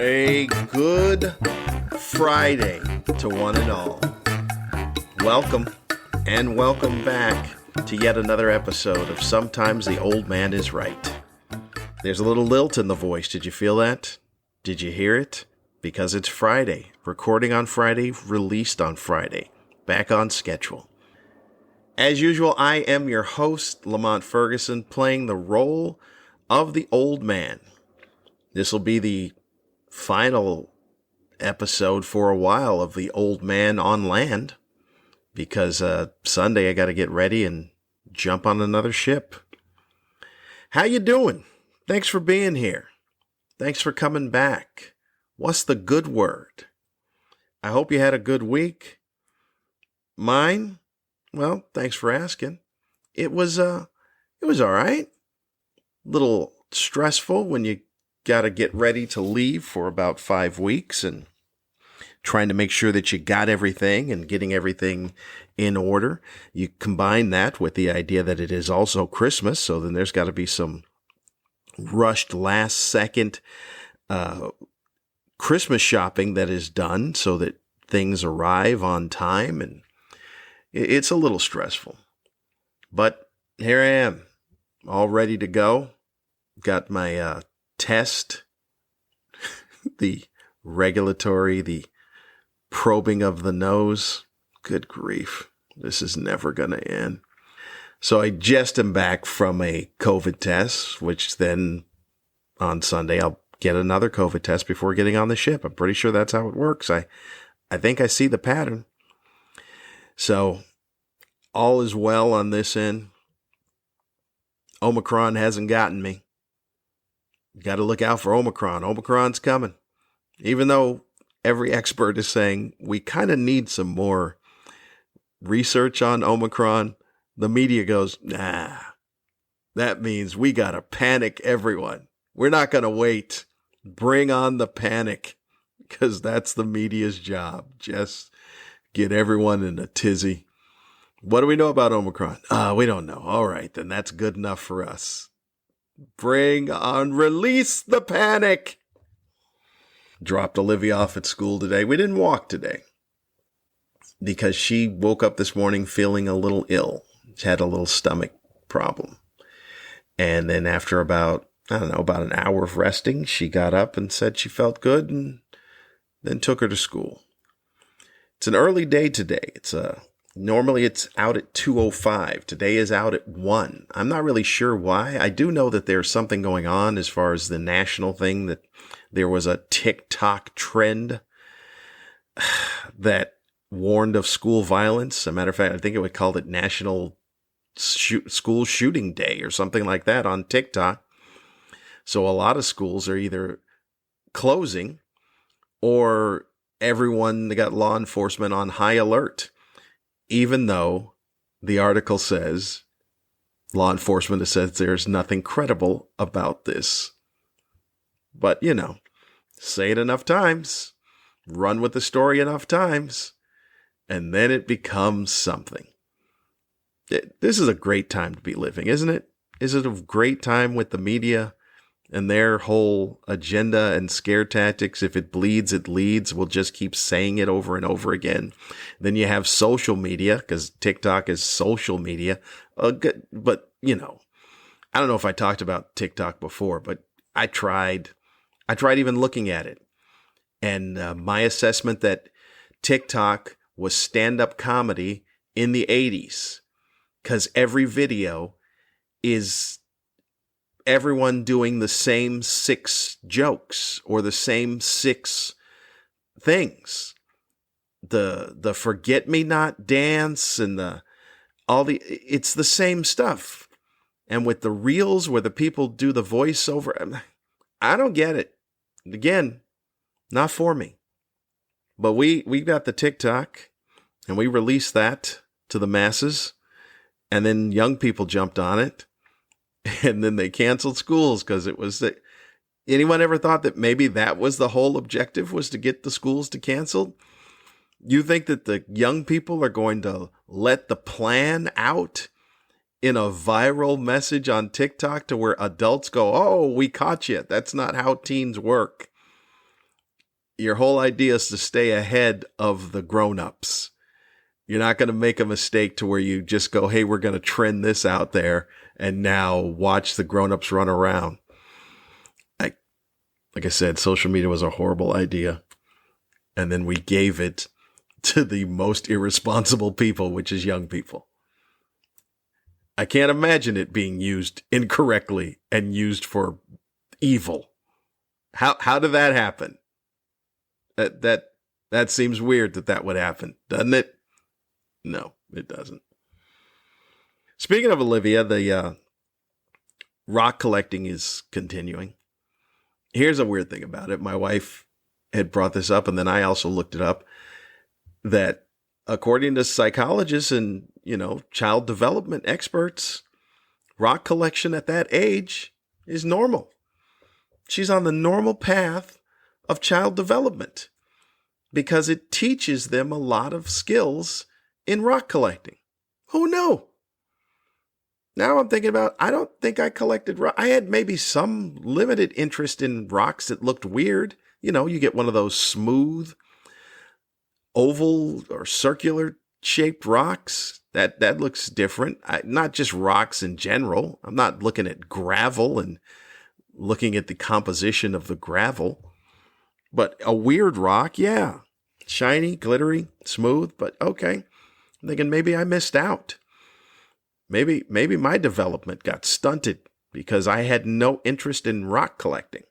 A good Friday to one and all. Welcome and welcome back to yet another episode of Sometimes the Old Man is Right. There's a little lilt in the voice. Did you feel that? Did you hear it? Because it's Friday. Recording on Friday, released on Friday. Back on schedule. As usual, I am your host, Lamont Ferguson, playing the role of the old man. This will be the final episode for a while of the old man on land, because Sunday I got to get ready and jump on another ship. How you doing? Thanks for being here. Thanks for coming back. What's the good word? I hope you had a good week. Mine? Well, thanks for asking. It was all right. Little stressful when you got to get ready to leave for about 5 weeks and trying to make sure that you got everything and getting everything in order. You combine that with the idea that it is also Christmas, so then there's got to be some rushed last second Christmas shopping that is done so that things arrive on time, and it's a little stressful. But here I am, all ready to go. Got my test, the regulatory, the probing of the nose. Good grief. This is never going to end. So I just am back from a COVID test, which then on Sunday I'll get another COVID test before getting on the ship. I'm pretty sure that's how it works. I think I see the pattern. So all is well on this end. Omicron hasn't gotten me. Got to look out for Omicron. Omicron's coming. Even though every expert is saying we kind of need some more research on Omicron, the media goes, nah, that means we got to panic everyone. We're not going to wait. Bring on the panic, because that's the media's job. Just get everyone in a tizzy. What do we know about Omicron? We don't know. All right, then that's good enough for us. Bring on, release the panic. Dropped Olivia off at school today. We didn't walk today because she woke up this morning feeling a little ill. She had a little stomach problem. And then after about an hour of resting, she got up and said she felt good, and then took her to school. It's an early day today. Normally it's out at 2:05. Today is out at 1. I'm not really sure why. I do know that there's something going on as far as the national thing, that there was a TikTok trend that warned of school violence. As a matter of fact, I think it would call it National School Shooting Day or something like that on TikTok. So a lot of schools are either closing or everyone, they got law enforcement on high alert. Even though the article says, law enforcement says there's nothing credible about this. But, say it enough times, run with the story enough times, and then it becomes something. This is a great time to be living, isn't it? Is it a great time with the media and their whole agenda and scare tactics? If it bleeds, it leads. We'll just keep saying it over and over again. Then you have social media, because TikTok is social media. But, I don't know if I talked about TikTok before, but I tried even looking at it. And my assessment that TikTok was stand-up comedy in the 80s, because every video is everyone doing the same 6 jokes or the same 6 things. The forget-me-not dance and it's the same stuff. And with the reels where the people do the voiceover, I don't get it. Again, not for me. But we got the TikTok, and we released that to the masses, and then young people jumped on it. And then they canceled schools because it was anyone ever thought that maybe that was the whole objective, was to get the schools to cancel? You think that the young people are going to let the plan out in a viral message on TikTok to where adults go, oh, we caught you. That's not how teens work. Your whole idea is to stay ahead of the grown-ups. You're not going to make a mistake to where you just go, hey, we're going to trend this out there and now watch the grown-ups run around. Like I said, social media was a horrible idea. And then we gave it to the most irresponsible people, which is young people. I can't imagine it being used incorrectly and used for evil. How did that happen? That seems weird that would happen, doesn't it? No, it doesn't. Speaking of Olivia, the rock collecting is continuing. Here's a weird thing about it. My wife had brought this up, and then I also looked it up, that according to psychologists and, child development experts, rock collection at that age is normal. She's on the normal path of child development because it teaches them a lot of skills in rock collecting. Oh, no. Now I'm thinking about, I don't think I collected rock. I had maybe some limited interest in rocks that looked weird. You get one of those smooth, oval or circular shaped rocks. That looks different. Not just rocks in general. I'm not looking at gravel and looking at the composition of the gravel. But a weird rock, yeah. Shiny, glittery, smooth, but okay. I'm thinking maybe I missed out. Maybe my development got stunted because I had no interest in rock collecting.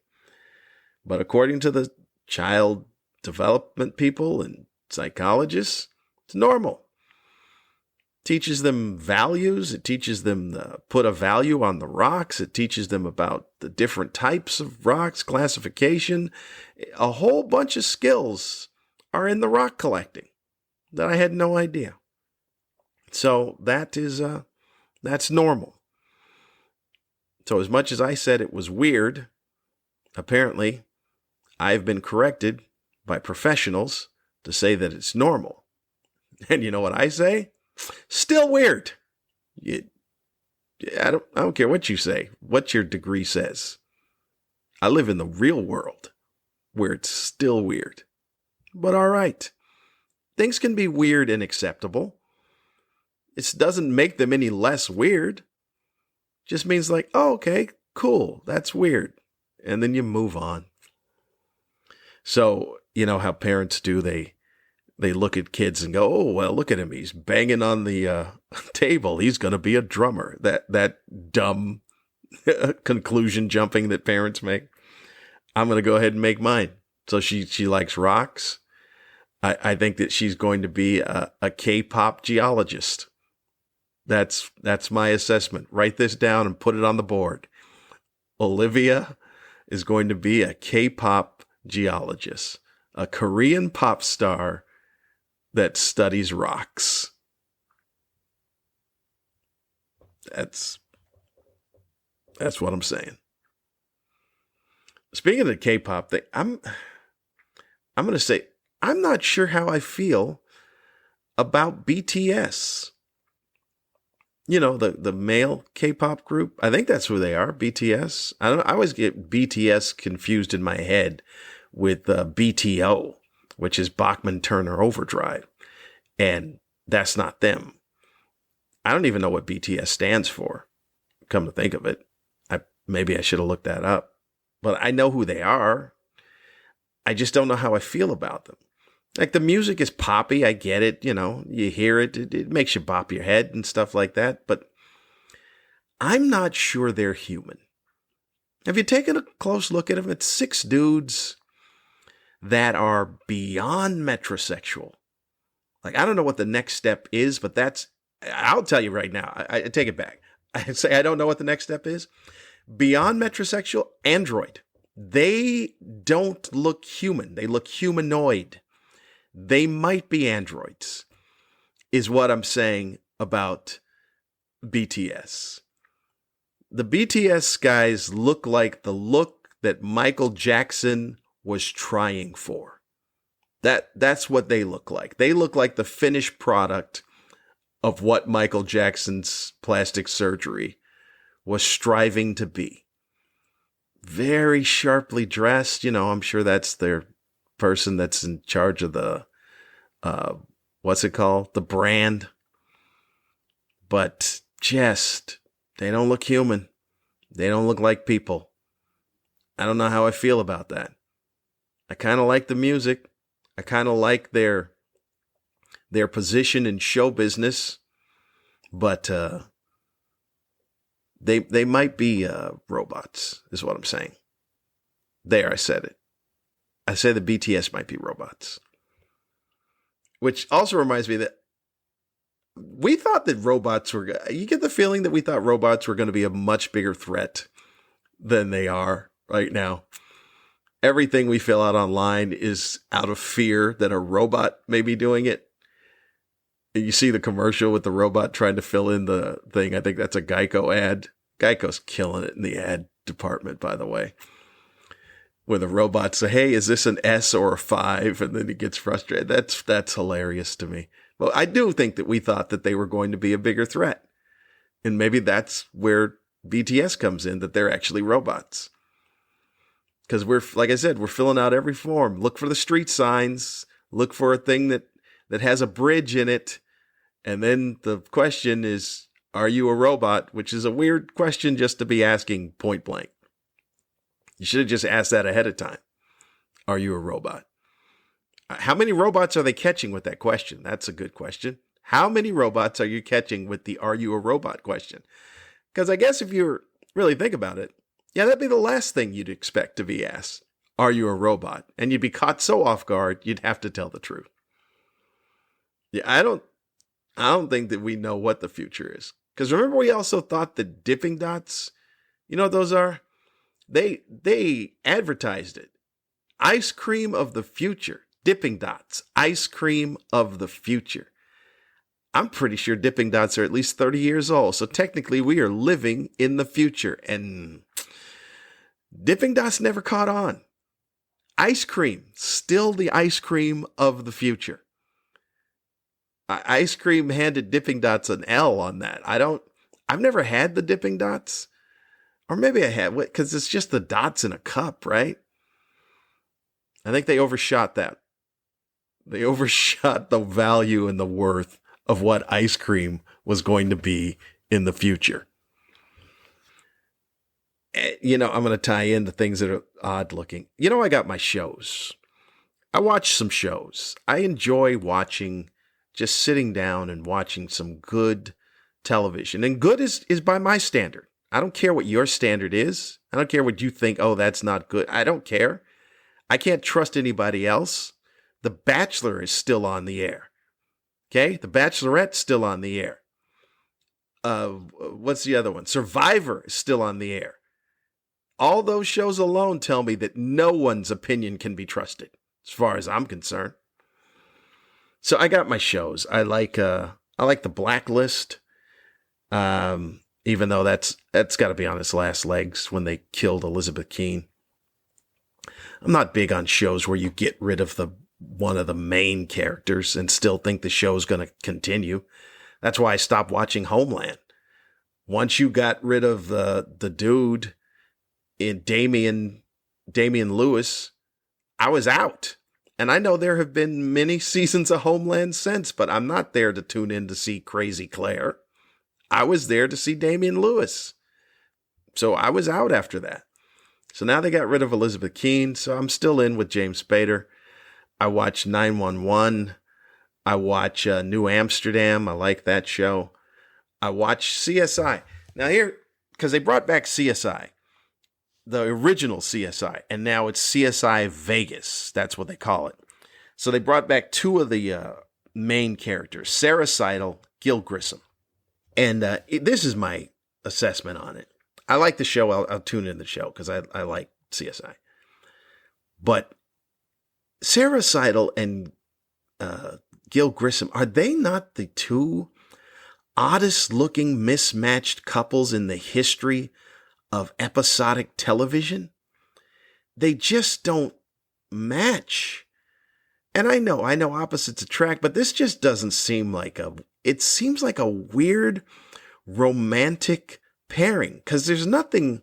But according to the child development people and psychologists, it's normal. It teaches them values. It teaches them to put a value on the rocks. It teaches them about the different types of rocks, classification. A whole bunch of skills are in the rock collecting that I had no idea. So that's normal. So as much as I said it was weird, apparently I've been corrected by professionals to say that it's normal. And you know what I say? Still weird. I don't care what you say, what your degree says. I live in the real world where it's still weird. But all right. Things can be weird and acceptable. It doesn't make them any less weird. Just means like, oh, okay, cool, that's weird. And then you move on. So, you know how parents do, they look at kids and go, oh, well, look at him. He's banging on the table. He's going to be a drummer. That dumb conclusion jumping that parents make. I'm going to go ahead and make mine. So she likes rocks. I think that she's going to be a K-pop geologist. That's my assessment. Write this down and put it on the board. Olivia is going to be a K-pop geologist, a Korean pop star that studies rocks. That's what I'm saying. Speaking of the K-pop thing, I'm going to say I'm not sure how I feel about BTS. You know, the male K-pop group. I think that's who they are, BTS. I always get BTS confused in my head with BTO, which is Bachman Turner Overdrive. And that's not them. I don't even know what BTS stands for, come to think of it. Maybe I should have looked that up. But I know who they are. I just don't know how I feel about them. Like, the music is poppy, I get it, you know, you hear it, it makes you bop your head and stuff like that, but I'm not sure they're human. Have you taken a close look at them? It's 6 dudes that are beyond metrosexual. Like, I don't know what the next step is, but I'll tell you right now, I take it back. I say I don't know what the next step is. Beyond metrosexual, android. They don't look human. They look humanoid. They might be androids, is what I'm saying about BTS. The BTS guys look like the look that Michael Jackson was trying for. That's what they look like. They look like the finished product of what Michael Jackson's plastic surgery was striving to be. Very sharply dressed, you know, I'm sure that's their person that's in charge of the, what's it called? The brand. But just, they don't look human. They don't look like people. I don't know how I feel about that. I kind of like the music. I kind of like their position in show business, but they might be robots, is what I'm saying. There, I said it. I say the BTS might be robots. Which also reminds me that we thought that robots were... You get the feeling that we thought robots were going to be a much bigger threat than they are right now. Everything we fill out online is out of fear that a robot may be doing it. You see the commercial with the robot trying to fill in the thing. I think that's a Geico ad. Geico's killing it in the ad department, by the way. When the robot say, hey, is this an S or a 5? And then he gets frustrated. That's hilarious to me. Well, I do think that we thought that they were going to be a bigger threat. And maybe that's where BTS comes in, that they're actually robots. Because like I said, we're filling out every form. Look for the street signs. Look for a thing that has a bridge in it. And then the question is, are you a robot? Which is a weird question just to be asking point blank. You should have just asked that ahead of time. Are you a robot? How many robots are they catching with that question? That's a good question. How many robots are you catching with the are you a robot question? Because I guess if you really think about it, yeah, that'd be the last thing you'd expect to be asked. Are you a robot? And you'd be caught so off guard, you'd have to tell the truth. Yeah, I don't think that we know what the future is. Because remember, we also thought the dipping dots, you know what those are? They advertised it. Ice cream of the future. Dipping dots. Ice cream of the future. I'm pretty sure dipping dots are at least 30 years old. So technically we are living in the future. And dipping dots never caught on. Ice cream. Still the ice cream of the future. Ice cream handed dipping dots an L on that. I've never had the dipping dots. Or maybe I had, because it's just the dots in a cup, right? I think they overshot that. They overshot the value and the worth of what ice cream was going to be in the future. You know, I'm going to tie in the things that are odd looking. You know, I got my shows. I watch some shows. I enjoy watching, just sitting down and watching some good television. And good is by my standard. I don't care what your standard is. I don't care what you think, oh, that's not good. I don't care. I can't trust anybody else. The Bachelor is still on the air. Okay? The Bachelorette's still on the air. What's the other one? Survivor is still on the air. All those shows alone tell me that no one's opinion can be trusted, as far as I'm concerned. So I got my shows. I like The Blacklist. Even though that's got to be on its last legs when they killed Elizabeth Keene. I'm not big on shows where you get rid of one of the main characters and still think the show's going to continue. That's why I stopped watching Homeland. Once you got rid of the dude in Damian Lewis, I was out. And I know there have been many seasons of Homeland since, but I'm not there to tune in to see Crazy Claire. I was there to see Damian Lewis. So I was out after that. So now they got rid of Elizabeth Keene, so I'm still in with James Spader. I watch 911. I watch New Amsterdam. I like that show. I watch CSI. Now here, because they brought back CSI, the original CSI, and now it's CSI Vegas. That's what they call it. So they brought back two of the main characters, Sarah Seidel, Gil Grissom. And this is my assessment on it. I like the show. I'll tune in the show because I like CSI. But Sarah Seidel and Gil Grissom, are they not the two oddest looking mismatched couples in the history of episodic television? They just don't match. And I know opposites attract, but this just doesn't seem like it seems like a weird romantic pairing because there's nothing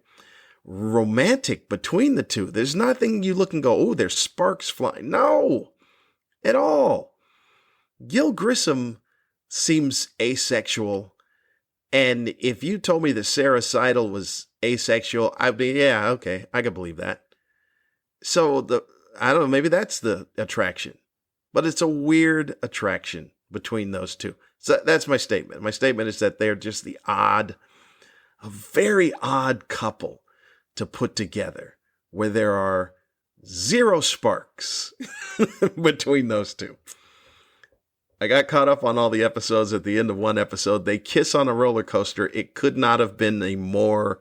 romantic between the two. There's nothing you look and go, oh, there's sparks flying. No, at all. Gil Grissom seems asexual. And if you told me that Sarah Seidel was asexual, I'd be, yeah, okay, I could believe that. So I don't know, maybe that's the attraction. But it's a weird attraction between those two. So that's my statement. My statement is that they're just a very odd couple to put together, where there are zero sparks between those two. I got caught up on all the episodes. At the end of one episode, they kiss on a roller coaster. It could not have been a more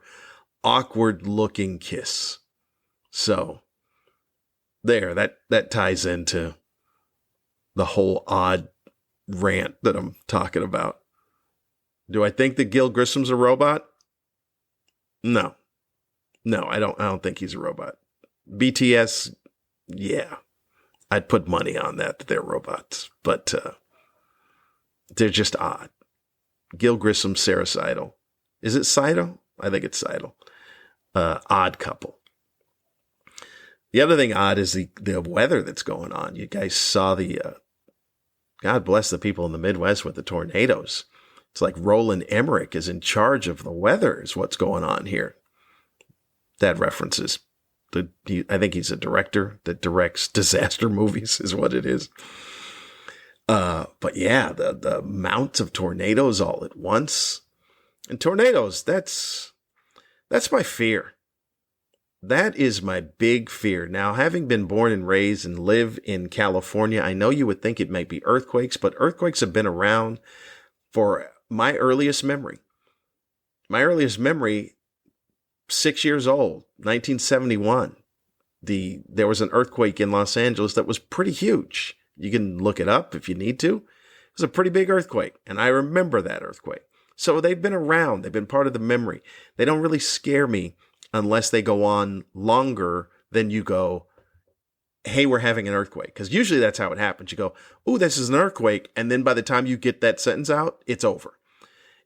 awkward looking kiss. So there, that ties into the whole odd rant that I'm talking about. Do I think that Gil Grissom's a robot? No, I don't think he's a robot. BTS, yeah, I'd put money on that they're robots, but they're just odd. Gil Grissom, Sarah Seidel. Is it Seidel? I think it's Seidel. Odd couple. The other thing odd is the weather that's going on. You guys saw God bless the people in the Midwest with the tornadoes. It's like Roland Emmerich is in charge of the weather is what's going on here. That references, I think he's a director that directs disaster movies is what it is. But yeah, the amount of tornadoes all at once. And tornadoes, that's my fear. That is my big fear. Now, having been born and raised and live in California, I know you would think it might be earthquakes, but earthquakes have been around for my earliest memory. My earliest memory, 6 years old, 1971. There was an earthquake in Los Angeles that was pretty huge. You can look it up if you need to. It was a pretty big earthquake, and I remember that earthquake. So they've been around. They've been part of the memory. They don't really scare me unless they go on longer than you go, hey, we're having an earthquake. Because usually that's how it happens. You go, oh, this is an earthquake. And then by the time you get that sentence out, it's over.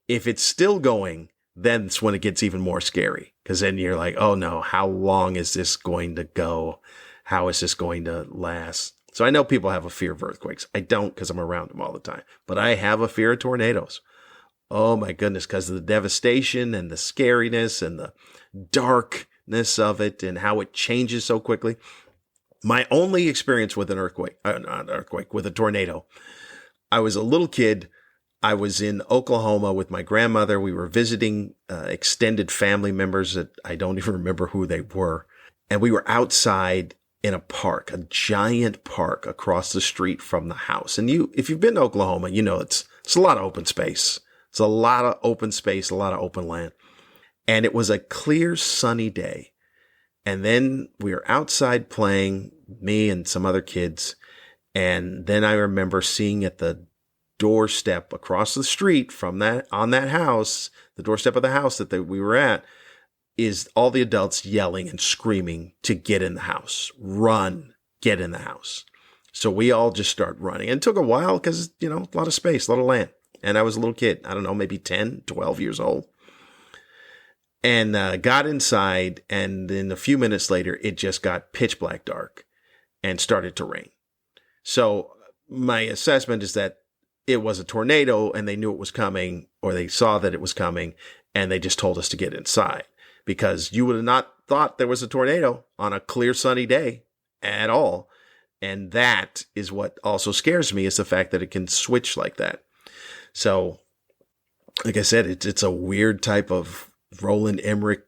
If it's still going, then it's when it gets even more scary. Because then you're like, oh no, how long is this going to go? How is this going to last? So I know people have a fear of earthquakes. I don't because I'm around them all the time. But I have a fear of tornadoes. Oh my goodness, because of the devastation and the scariness and the darkness of it and how it changes so quickly. My only experience with with a tornado, I was a little kid. I was in Oklahoma with my grandmother. We were visiting extended family members that I don't even remember who they were. And we were outside in a park, a giant park across the street from the house. And if you've been to Oklahoma, you know it's a lot of open space. It's a lot of open space, a lot of open land. And it was a clear, sunny day. And then we were outside playing, me and some other kids. And then I remember seeing at the doorstep across the street from on that house, the doorstep of the house that we were at, is all the adults yelling and screaming to get in the house. Run, get in the house. So we all just start running. And it took a while because, a lot of space, a lot of land. And I was a little kid. I don't know, maybe 10, 12 years old. And got inside, and then a few minutes later, it just got pitch black dark and started to rain. So my assessment is that it was a tornado, and they knew it was coming, or they saw that it was coming, and they just told us to get inside. Because you would have not thought there was a tornado on a clear, sunny day at all. And that is what also scares me, is the fact that it can switch like that. So, like I said, it's a weird type of Roland Emmerich,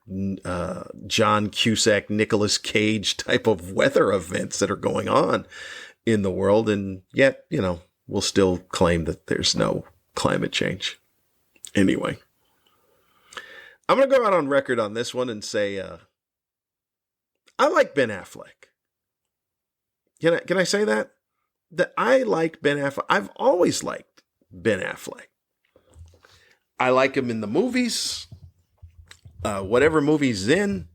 John Cusack, Nicolas Cage type of weather events that are going on in the world. And yet, we'll still claim that there's no climate change. Anyway, I'm going to go out on record on this one and say, I like Ben Affleck. Can I say that? That I like Ben Affleck. I've always liked Ben Affleck. I like him in the movies. Whatever movie he's in,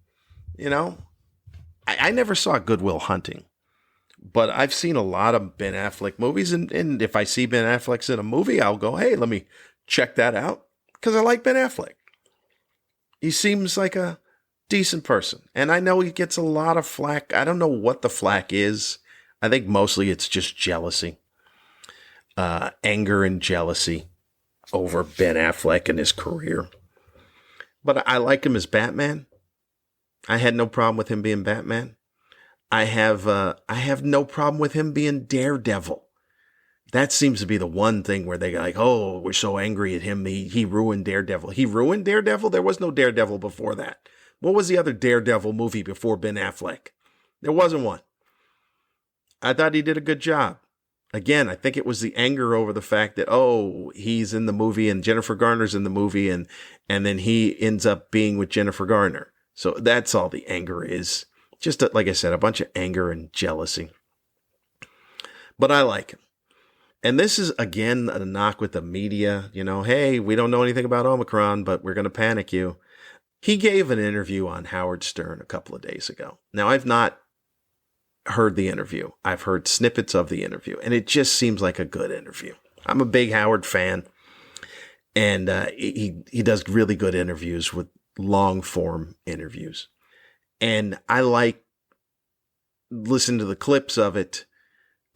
I never saw Good Will Hunting, but I've seen a lot of Ben Affleck movies. And if I see Ben Affleck's in a movie, I'll go, hey, let me check that out, because I like Ben Affleck. He seems like a decent person. And I know he gets a lot of flack. I don't know what the flack is. I think mostly it's just jealousy, anger and jealousy over Ben Affleck and his career. But I like him as Batman. I had no problem with him being Batman. I have no problem with him being Daredevil. That seems to be the one thing where they go like, oh, we're so angry at him. He ruined Daredevil. He ruined Daredevil? There was no Daredevil before that. What was the other Daredevil movie before Ben Affleck? There wasn't one. I thought he did a good job. Again, I think it was the anger over the fact that, oh, he's in the movie and Jennifer Garner's in the movie and then he ends up being with Jennifer Garner. So that's all the anger is. Just, like I said, a bunch of anger and jealousy. But I like him. And this is, again, a knock with the media. You know, hey, we don't know anything about Omicron, but we're going to panic you. He gave an interview on Howard Stern a couple of days ago. Now, I've not heard the interview. I've heard snippets of the interview, and it just seems like a good interview. I'm a big Howard fan, and he does really good interviews with long-form interviews. And I like listening to the clips of it,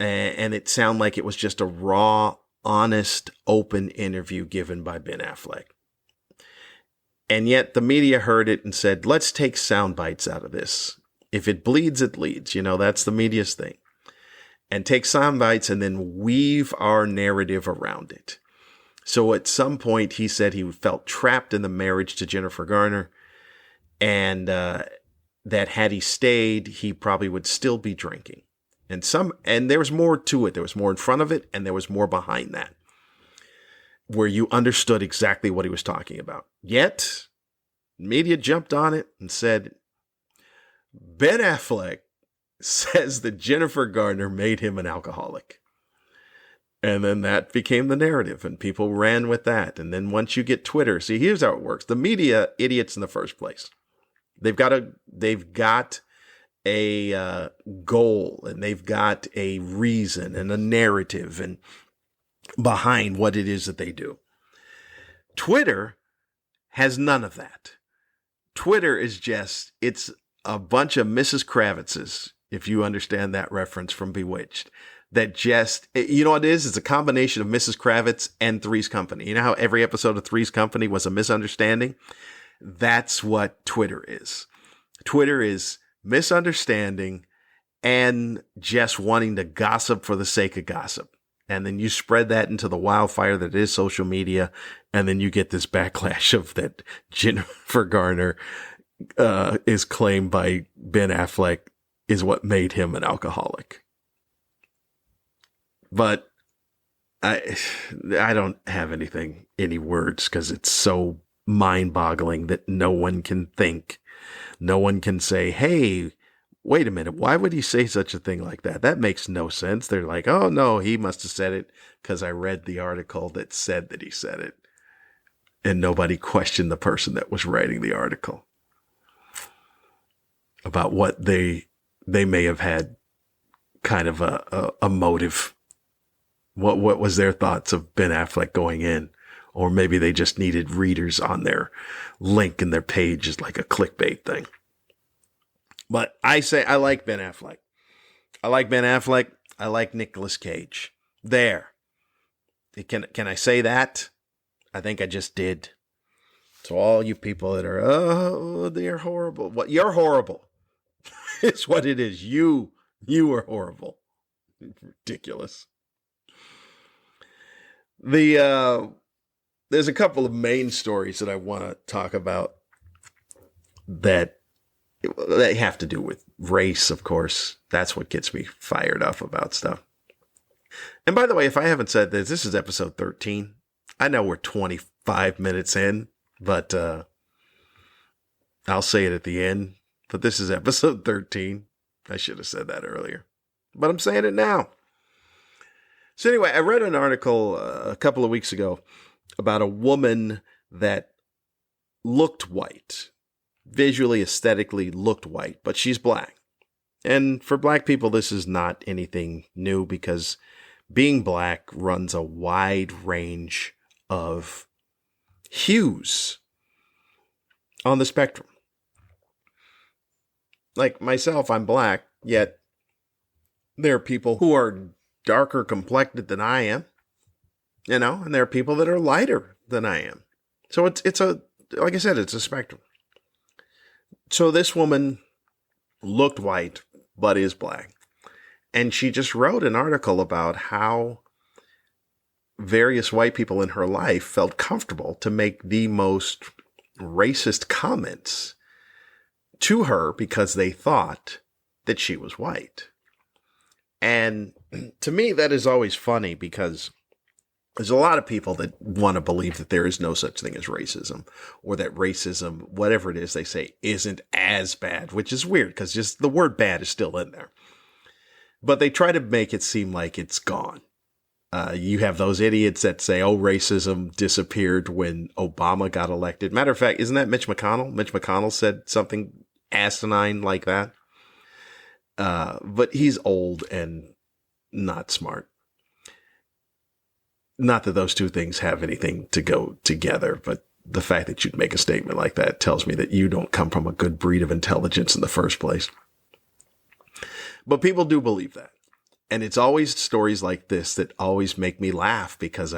and it sounded like it was just a raw, honest, open interview given by Ben Affleck. And yet the media heard it and said, let's take sound bites out of this. If it bleeds, it leads. You know, that's the media's thing. And take sound bites and then weave our narrative around it. So at some point, he said he felt trapped in the marriage to Jennifer Garner, and that had he stayed, he probably would still be drinking. And there was more to it. There was more in front of it, and there was more behind that, where you understood exactly what he was talking about. Yet, media jumped on it and said, Ben Affleck says that Jennifer Garner made him an alcoholic. And then that became the narrative, and people ran with that. And then once you get Twitter, see, here's how it works. The media, idiots in the first place. They've got a goal, and they've got a reason and a narrative and behind what it is that they do. Twitter has none of that. Twitter is just, it's a bunch of Mrs. Kravitzes, if you understand that reference from Bewitched, that just, you know what it is? It's a combination of Mrs. Kravitz and Three's Company. You know how every episode of Three's Company was a misunderstanding? That's what Twitter is. Twitter is misunderstanding and just wanting to gossip for the sake of gossip. And then you spread that into the wildfire that is social media. And then you get this backlash of that Jennifer Garner is claimed by Ben Affleck is what made him an alcoholic. But I don't have any words, because it's so mind-boggling that no one can think. No one can say, hey, wait a minute, why would he say such a thing like that? That makes no sense. They're like, oh, no, he must have said it because I read the article that said that he said it. And nobody questioned the person that was writing the article about what they may have had kind of a motive. What was their thoughts of Ben Affleck going in? Or maybe they just needed readers on their link in their page as like a clickbait thing. But I say I like Ben Affleck. I like Ben Affleck. I like Nicolas Cage. There. Can I say that? I think I just did. So all you people that are, oh, they're horrible. What? You're horrible. It's what it is. You are horrible. Ridiculous. There's a couple of main stories that I want to talk about that have to do with race, of course. That's what gets me fired up about stuff. And by the way, if I haven't said this is episode 13. I know we're 25 minutes in, but I'll say it at the end. But this is episode 13. I should have said that earlier, but I'm saying it now. So anyway, I read an article a couple of weeks ago about a woman that looked white, visually, aesthetically looked white, but she's black. And for black people, this is not anything new, because being black runs a wide range of hues on the spectrum. Like myself, I'm black, yet there are people who are darker complected than I am, and there are people that are lighter than I am. So it's a, like I said, it's a spectrum. So this woman looked white, but is black. And she just wrote an article about how various white people in her life felt comfortable to make the most racist comments to her because they thought that she was white. And to me, that is always funny because there's a lot of people that want to believe that there is no such thing as racism, or that racism, whatever it is they say, isn't as bad, which is weird because just the word bad is still in there. But they try to make it seem like it's gone. You have those idiots that say, oh, racism disappeared when Obama got elected. Matter of fact, isn't that Mitch McConnell? Mitch McConnell said something asinine like that. But he's old and not smart. Not that those two things have anything to go together, but the fact that you'd make a statement like that tells me that you don't come from a good breed of intelligence in the first place. But people do believe that. And it's always stories like this that always make me laugh because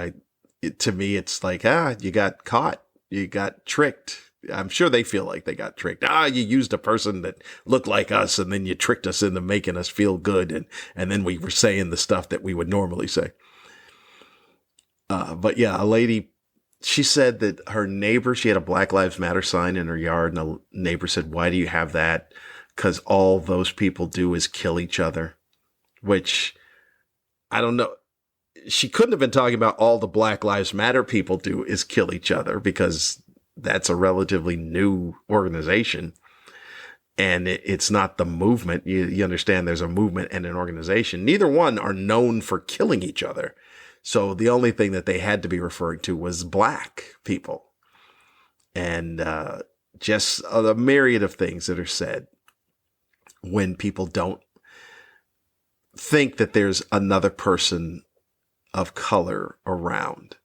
to me, it's like, you got caught. You got tricked. I'm sure they feel like they got tricked. You used a person that looked like us and then you tricked us into making us feel good. And then we were saying the stuff that we would normally say. But yeah, a lady, she said that her neighbor, she had a Black Lives Matter sign in her yard, and a neighbor said, why do you have that? Because all those people do is kill each other, which I don't know. She couldn't have been talking about all the Black Lives Matter people do is kill each other, because that's a relatively new organization. And it's not the movement. You understand there's a movement and an organization. Neither one are known for killing each other. So the only thing that they had to be referring to was black people. And just a myriad of things that are said when people don't think that there's another person of color around.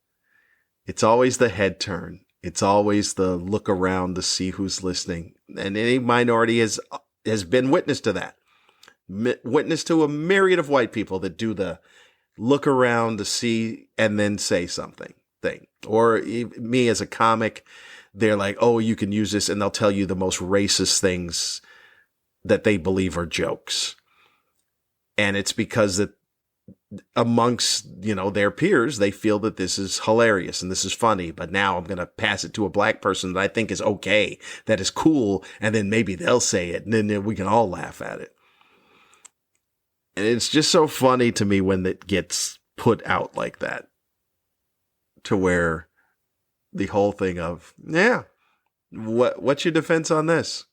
It's always the head turn. It's always the look around to see who's listening. And any minority has been witness to that. Witness to a myriad of white people that do the look around to see and then say something thing. Or me as a comic, they're like, oh, you can use this, and they'll tell you the most racist things that they believe are jokes. And it's because that amongst, their peers, they feel that this is hilarious and this is funny, but now I'm going to pass it to a black person that I think is okay, that is cool, and then maybe they'll say it, and then we can all laugh at it. And it's just so funny to me when it gets put out like that, to where the whole thing of, what's your defense on this?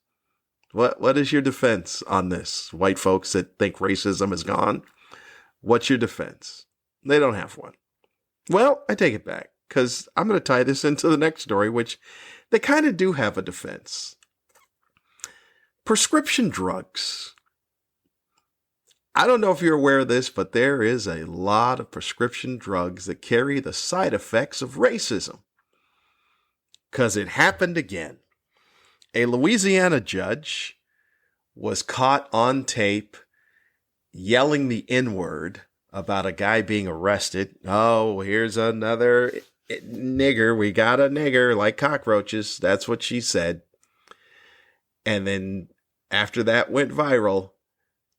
What is your defense on this? White folks that think racism is gone. What's your defense? They don't have one. Well, I take it back, because I'm going to tie this into the next story, which they kind of do have a defense. Prescription drugs. I don't know if you're aware of this, but there is a lot of prescription drugs that carry the side effects of racism. Because it happened again. A Louisiana judge was caught on tape yelling the N-word about a guy being arrested. Oh, here's another nigger. We got a nigger like cockroaches. That's what she said. And then after that went viral,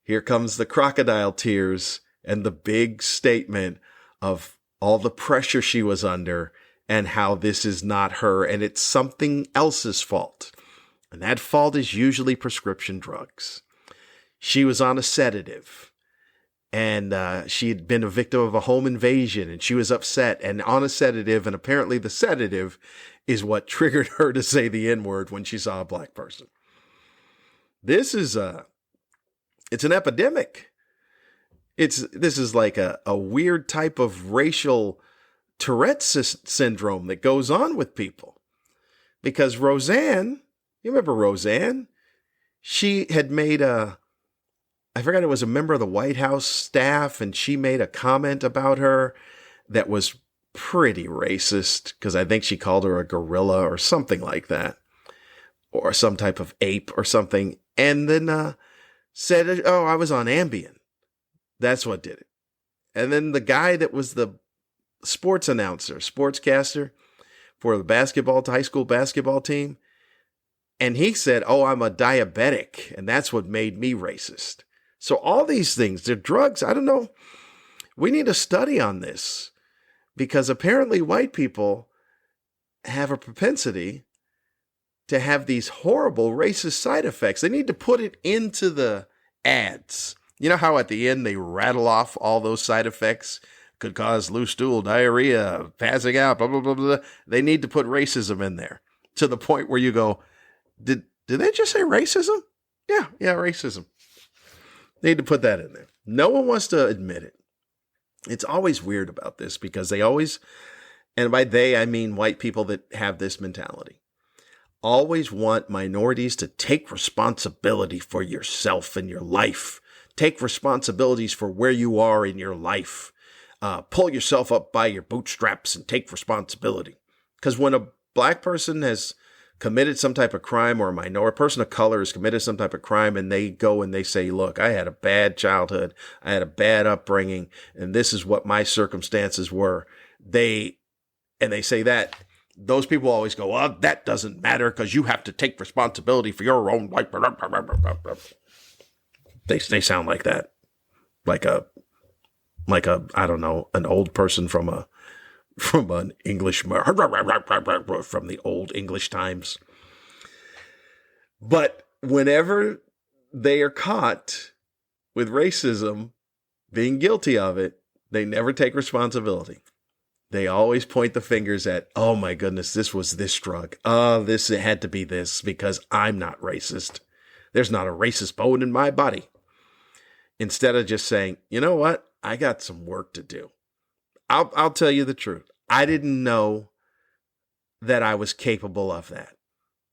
here comes the crocodile tears and the big statement of all the pressure she was under and how this is not her and it's something else's fault. And that fault is usually prescription drugs. She was on a sedative, and she had been a victim of a home invasion, and she was upset and on a sedative, and apparently the sedative is what triggered her to say the N-word when she saw a black person. This is it's an epidemic. This is like a weird type of racial Tourette's syndrome that goes on with people. Because Roseanne, you remember Roseanne? She had made I forgot, it was a member of the White House staff, and she made a comment about her that was pretty racist, because I think she called her a gorilla or something like that. or some type of ape or something, and then said, "Oh, I was on Ambien. That's what did it." And then the guy that was the sports announcer, sportscaster for the high school basketball team, and he said, "Oh, I'm a diabetic, and that's what made me racist." So all these things, they're drugs. I don't know. We need a study on this because apparently white people have a propensity to have these horrible racist side effects. They need to put it into the ads. You know how at the end they rattle off all those side effects? Could cause loose stool, diarrhea, passing out, blah, blah, blah, blah. They need to put racism in there to the point where you go, did they just say racism? Yeah, racism. They need to put that in there. No one wants to admit it. It's always weird about this because they always, and by they, I mean white people that have this mentality, always want minorities to take responsibility for yourself and your life. Take responsibilities for where you are in your life. Pull yourself up by your bootstraps and take responsibility. Because when a black person has committed some type of crime, or a person of color has committed some type of crime, and they go and they say, "Look, I had a bad childhood, I had a bad upbringing, and this is what my circumstances were," they say that, those people always go, "Well, that doesn't matter because you have to take responsibility for your own life." They sound like that, like a I don't know, an old person from an English, from the old English times. But whenever they are caught with racism, being guilty of it, they never take responsibility. They always point the fingers at, "Oh my goodness, this was this drug. Oh, it had to be this because I'm not racist. There's not a racist bone in my body." Instead of just saying, "You know what? I got some work to do." I'll tell you the truth. I didn't know that I was capable of that,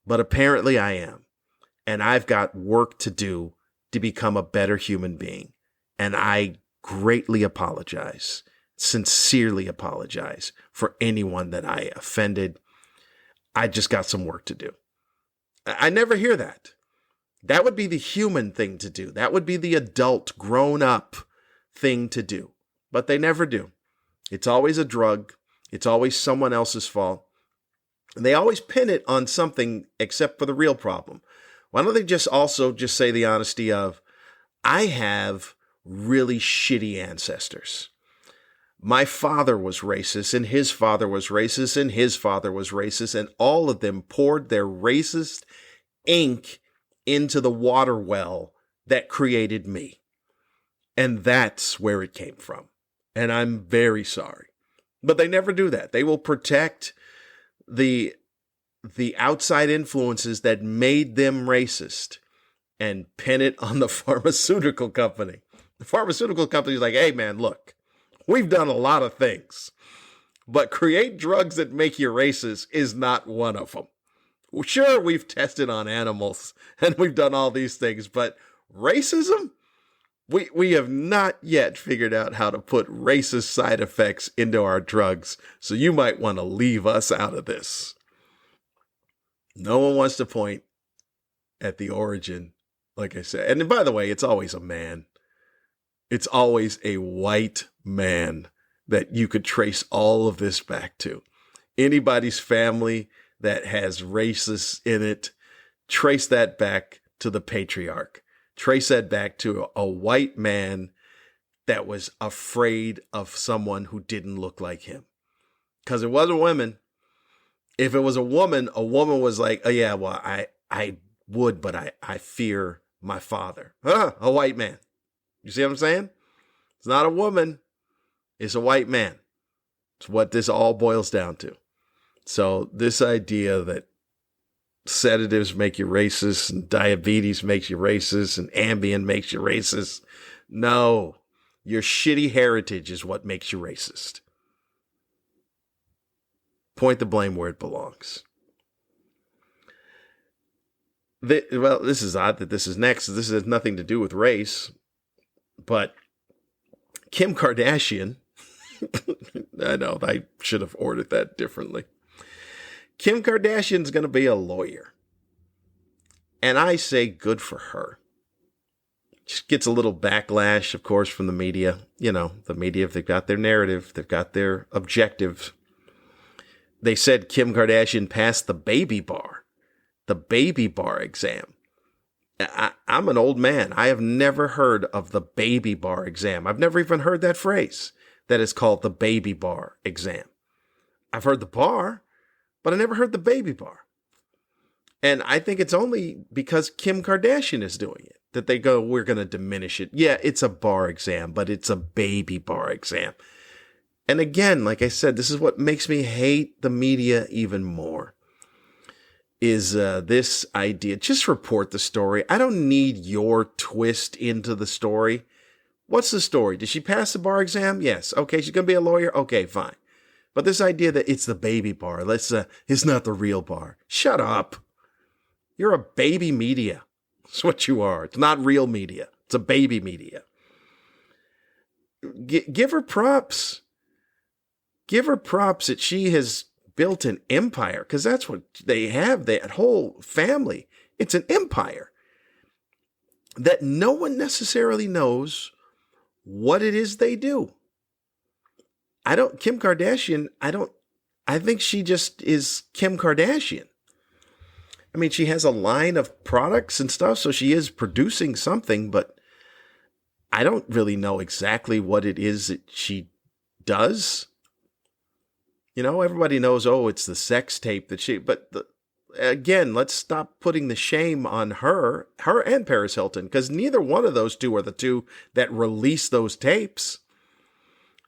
but apparently I am. And I've got work to do to become a better human being. And I greatly apologize, sincerely apologize for anyone that I offended. I just got some work to do. I never hear that. That would be the human thing to do. That would be the adult, grown up thing to do. But they never do. It's always a drug. It's always someone else's fault. And they always pin it on something except for the real problem. Why don't they just say the honesty of, I have really shitty ancestors. My father was racist, and his father was racist, and his father was racist, and all of them poured their racist ink into the water well that created me. And that's where it came from. And I'm very sorry. But they never do that. They will protect the outside influences that made them racist and pin it on the pharmaceutical company. The pharmaceutical company is like, "Hey man, look, we've done a lot of things, but create drugs that make you racist is not one of them. Sure, we've tested on animals and we've done all these things, but racism? We have not yet figured out how to put racist side effects into our drugs, so you might want to leave us out of this." No one wants to point at the origin, like I said. And by the way, it's always a man. It's always a white man that you could trace all of this back to. Anybody's family that has racists in it, trace that back to the patriarch. Trace that back to a white man that was afraid of someone who didn't look like him. Because it wasn't women. If it was a woman was like, "Oh yeah, well, I would, but I fear my father." A white man. You see what I'm saying? It's not a woman. It's a white man. It's what this all boils down to. So this idea that sedatives make you racist and diabetes makes you racist and Ambien makes you racist. No, your shitty heritage is what makes you racist. Point the blame where it belongs. Well, this is odd that this is next. This has nothing to do with race, but Kim Kardashian, I know, I should have ordered that differently. Kim Kardashian's going to be a lawyer. And I say good for her. She gets a little backlash, of course, from the media. You know, the media, they've got their narrative, they've got their objective. They said Kim Kardashian passed the baby bar exam. I'm an old man. I have never heard of the baby bar exam. I've never even heard that phrase that is called the baby bar exam. I've heard the bar, but I never heard the baby bar. And I think it's only because Kim Kardashian is doing it that they go, we're going to diminish it. Yeah, it's a bar exam, but it's a baby bar exam. And again, like I said, this is what makes me hate the media even more, is this idea. Just report the story. I don't need your twist into the story. What's the story? Did she pass the bar exam? Yes. Okay, she's going to be a lawyer? Okay, fine. But this idea that it's the baby bar, it's not the real bar. Shut up. You're a baby media. That's what you are. It's not real media. It's a baby media. Give her props. Give her props that she has built an empire, because that's what they have, that whole family. It's an empire that no one necessarily knows what it is they do. Kim Kardashian, I think she just is Kim Kardashian. I mean, she has a line of products and stuff, so she is producing something, but I don't really know exactly what it is that she does. You know, everybody knows, oh, it's the sex tape again, let's stop putting the shame on her and Paris Hilton, because neither one of those two are the two that released those tapes.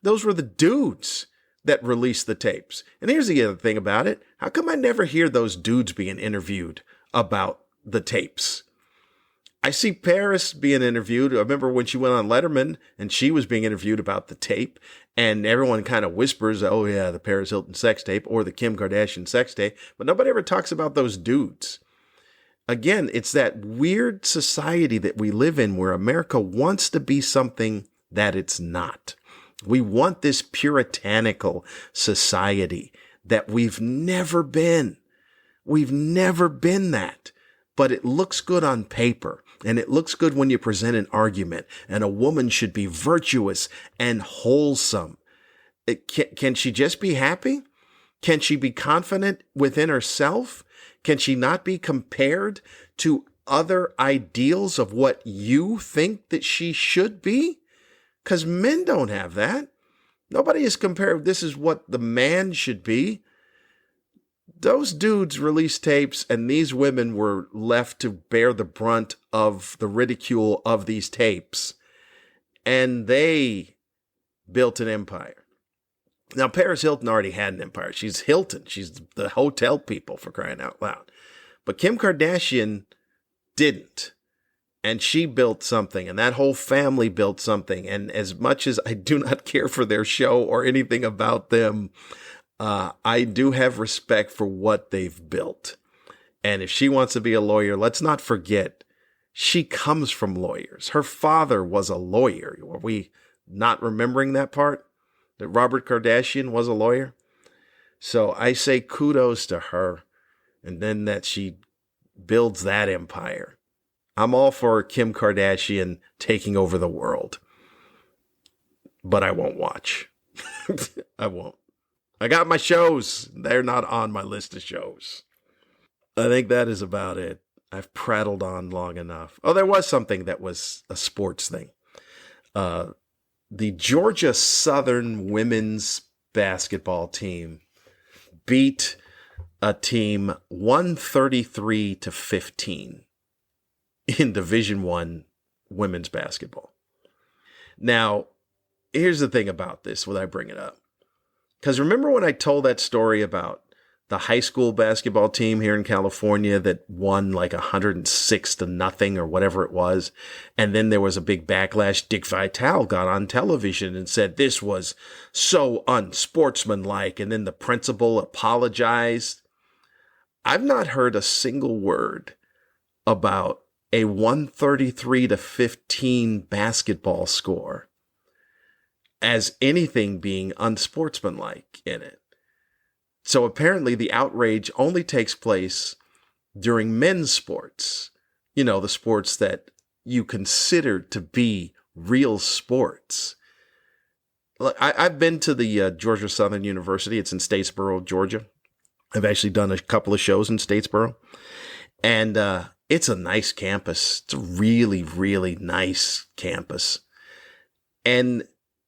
Those were the dudes that released the tapes. And here's the other thing about it. How come I never hear those dudes being interviewed about the tapes? I see Paris being interviewed. I remember when she went on Letterman and she was being interviewed about the tape, and everyone kind of whispers, oh yeah, the Paris Hilton sex tape or the Kim Kardashian sex tape, but nobody ever talks about those dudes. Again, it's that weird society that we live in where America wants to be something that it's not. We want this puritanical society that we've never been. We've never been that. But it looks good on paper, and it looks good when you present an argument, and a woman should be virtuous and wholesome. Can she just be happy? Can she be confident within herself? Can she not be compared to other ideals of what you think that she should be? Because men don't have that. Nobody is compared. This is what the man should be. Those dudes released tapes, and these women were left to bear the brunt of the ridicule of these tapes. And they built an empire. Now, Paris Hilton already had an empire. She's Hilton. She's the hotel people, for crying out loud. But Kim Kardashian didn't. And she built something, and that whole family built something. And as much as I do not care for their show or anything about them, I do have respect for what they've built. And if she wants to be a lawyer, let's not forget, she comes from lawyers. Her father was a lawyer. Are we not remembering that part? That Robert Kardashian was a lawyer? So I say kudos to her. And then that she builds that empire. I'm all for Kim Kardashian taking over the world. But I won't watch. I won't. I got my shows. They're not on my list of shows. I think that is about it. I've prattled on long enough. Oh, there was something that was a sports thing. The Georgia Southern women's basketball team beat a team 133-15 in Division I women's basketball. Now, here's the thing about this when I bring it up. Because remember when I told that story about the high school basketball team here in California that won like 106-0 or whatever it was. And then there was a big backlash. Dick Vitale got on television and said this was so unsportsmanlike. And then the principal apologized. I've not heard a single word about a 133-15 basketball score as anything being unsportsmanlike in it. So apparently the outrage only takes place during men's sports. the sports that you consider to be real sports. Look, I've been to the Georgia Southern University. It's in Statesboro, Georgia. I've actually done a couple of shows in Statesboro. And it's a nice campus. It's a really, really nice campus. And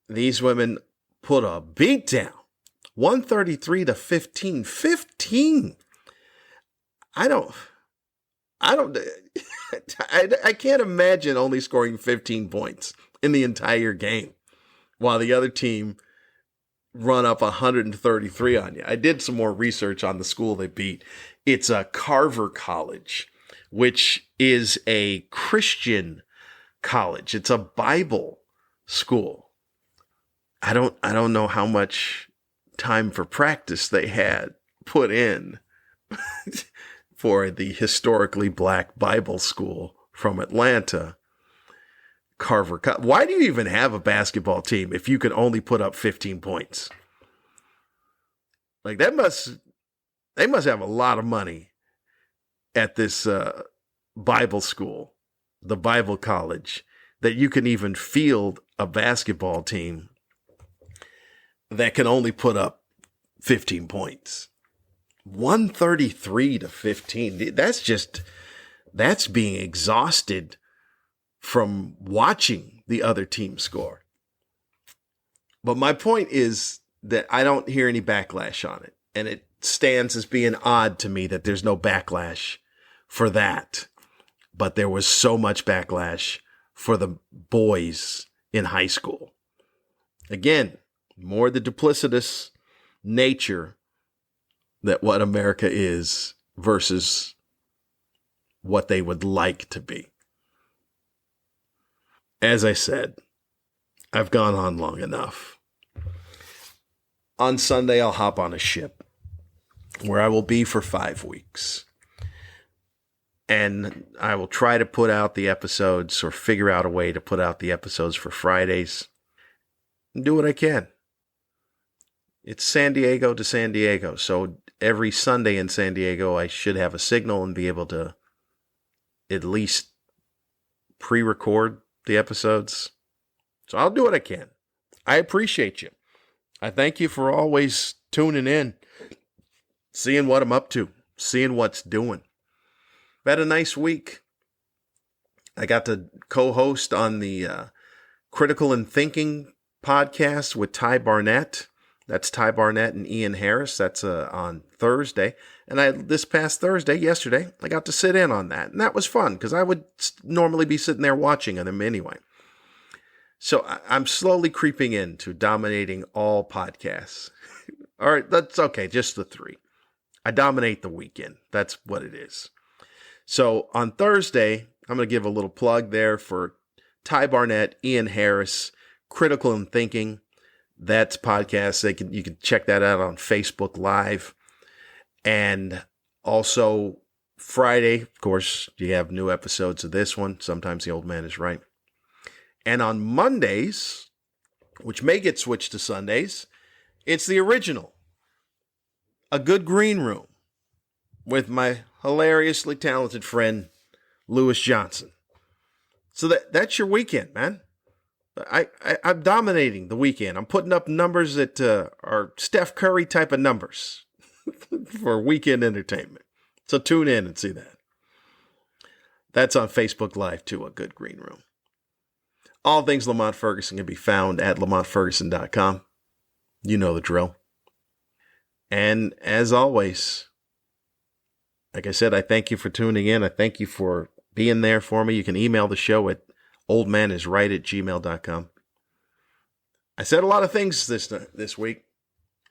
these women put a beat down. 133 to 15. 15. I can't imagine only scoring 15 points in the entire game while the other team run up 133 on you. I did some more research on the school they beat. It's a Carver College, which is a Christian college. It's a Bible school. I don't know how much time for practice they had put in for the historically black Bible school from Atlanta, Carver. Why do you even have a basketball team if you can only put up 15 points? Like they must have a lot of money at this Bible school, the Bible college, that you can even field a basketball team that can only put up 15 points. 133 to 15. That's being exhausted from watching the other team score. But my point is that I don't hear any backlash on it. And it stands as being odd to me that there's no backlash for that. But there was so much backlash for the boys in high school. Again, more the duplicitous nature that what America is versus what they would like to be. As I said, I've gone on long enough. On Sunday, I'll hop on a ship where I will be for 5 weeks. And I will try to put out the episodes or figure out a way to put out the episodes for Fridays and do what I can. It's San Diego to San Diego. So every Sunday in San Diego, I should have a signal and be able to at least pre-record the episodes. So I'll do what I can. I appreciate you. I thank you for always tuning in, seeing what I'm up to, seeing what's doing. I've had a nice week. I got to co-host on the Critical and Thinking podcast with Ty Barnett. That's Ty Barnett and Ian Harris. That's on Thursday. And this past Thursday, yesterday, I got to sit in on that. And that was fun because I would normally be sitting there watching them anyway. So I'm slowly creeping into dominating all podcasts. All right, that's okay, just the 3. I dominate the weekend. That's what it is. So on Thursday, I'm going to give a little plug there for Ty Barnett, Ian Harris, Critical and Thinking. That's podcast. You can check that out on Facebook Live. And also Friday, of course, you have new episodes of this one. Sometimes the Old Man is Right. And on Mondays, which may get switched to Sundays, it's the original, A Good Green Room, with my hilariously talented friend, Lewis Johnson. So that's your weekend, man. I'm dominating the weekend. I'm putting up numbers that are Steph Curry type of numbers for weekend entertainment. So tune in and see that. That's on Facebook Live too, A Good Green Room. All things Lamont Ferguson can be found at lamontferguson.com. You know the drill. And as always, like I said, I thank you for tuning in. I thank you for being there for me. You can email the show at oldmanisright@gmail.com. I said a lot of things this week.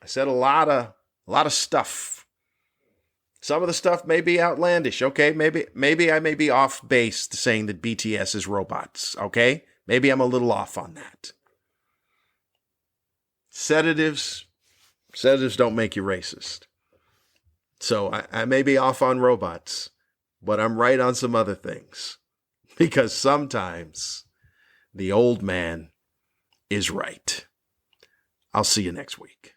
I said a lot of stuff. Some of the stuff may be outlandish. Okay, maybe I may be off base to saying that BTS is robots. Okay, maybe I'm a little off on that. Sedatives don't make you racist. So I may be off on robots, but I'm right on some other things. Because sometimes the old man is right. I'll see you next week.